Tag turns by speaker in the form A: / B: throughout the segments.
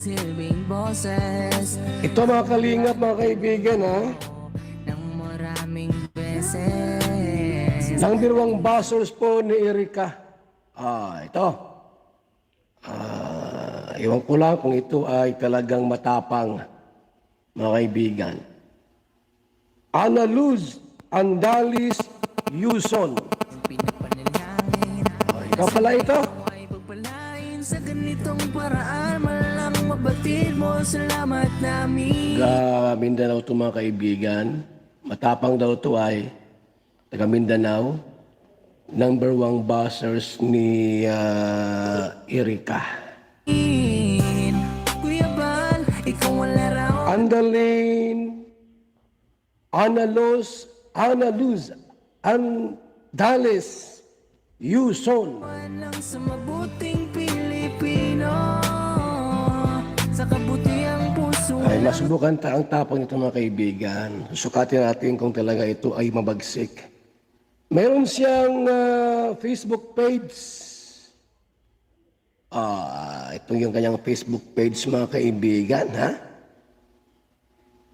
A: Silbing boses
B: Ito mga kalingap, mga kaibigan, ha?
A: ng maraming beses.
B: Nang dirwang basors po ni Erika. Ito. Iwan ko lang kung ito ay talagang matapang, mga kaibigan. Ana Luz Andalis Yuson.
A: Pinapanalangin
B: Ikaw pala ito.
A: ay pagpalain sa ganitong paraan. Malang mabatid mo, salamat namin.
B: Taga Mindanao ito, mga kaibigan. Matapang daw ito ay taga Mindanao. Number 1 buzzers ni Erika.
A: Kuya Bal, ikaw wala raw.
B: Andalin, Ana Luz Andales Yuson.
A: Lang sa mabuting Pilipino, sa kabutiang puso.
B: Ay, masubukan ang tapang nito, mga kaibigan. Sukatin natin kung talaga ito ay mabagsik. Meron siyang Facebook page. Ito yung kanyang Facebook page, mga kaibigan, ha?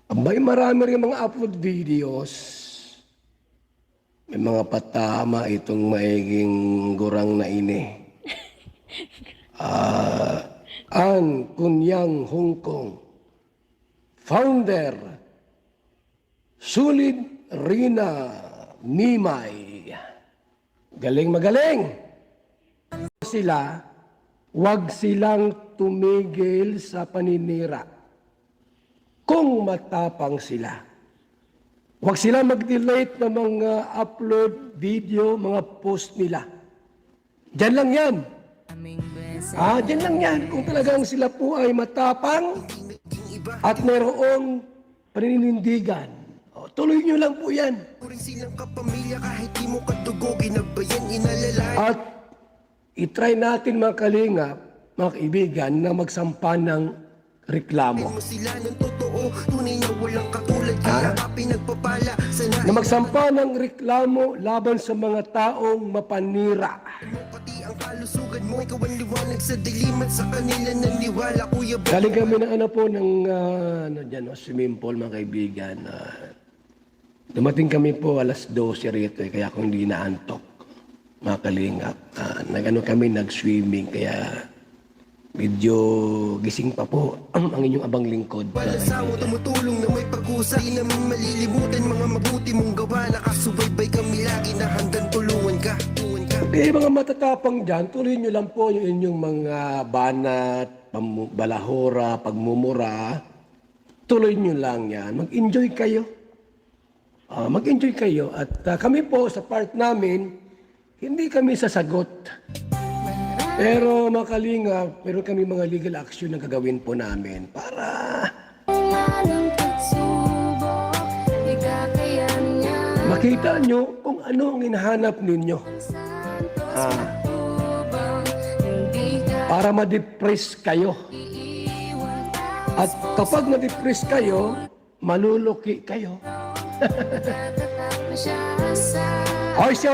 B: Abay, marami rin mga upload videos. May mga patama itong maiging gurang na ini. An Kunyang Hong Kong. Founder, Sulid Rina Mimay. Galing magaling! Sila, wag silang tumigil sa paninira. Kung matapang sila. Wag silang mag-delete ng mga upload video, mga post nila. Diyan lang yan. Diyan lang yan. Kung talagang sila po ay matapang at mayroong paninindigan. Tuloy nyo lang po yan. At itry natin, mga kalingap, mga kaibigan, na magsampa ng reklamo. Na magsampa ng reklamo laban sa mga taong mapanira. Galing kami ng swimming pool, mga kaibigan. Dumating kami po alas 12 rito, kaya kung hindi naantok, mga kalingap. Kami nag-swimming, kaya medyo gising pa po ang inyong abang lingkod.
C: Walasawa tumutulong na may pag-usay, di namin malilimutan mga mabuti mong gawa. Nakasubaybay kami lagi na hanggang tulungan ka.
B: Okay, mga matatapang dyan, tuloy nyo lang po yung inyong mga banat, balahora, pagmumura. Tuloy nyo lang yan. Mag-enjoy kayo. Mag-enjoy kayo. At kami po sa part namin, hindi kami sasagot. Pero makalinga, pero kami mga legal action na gagawin po namin para makita nyo kung ano ang hinahanap ninyo. Para ma-depress kayo. At kapag ma-depress kayo, maluluki kayo.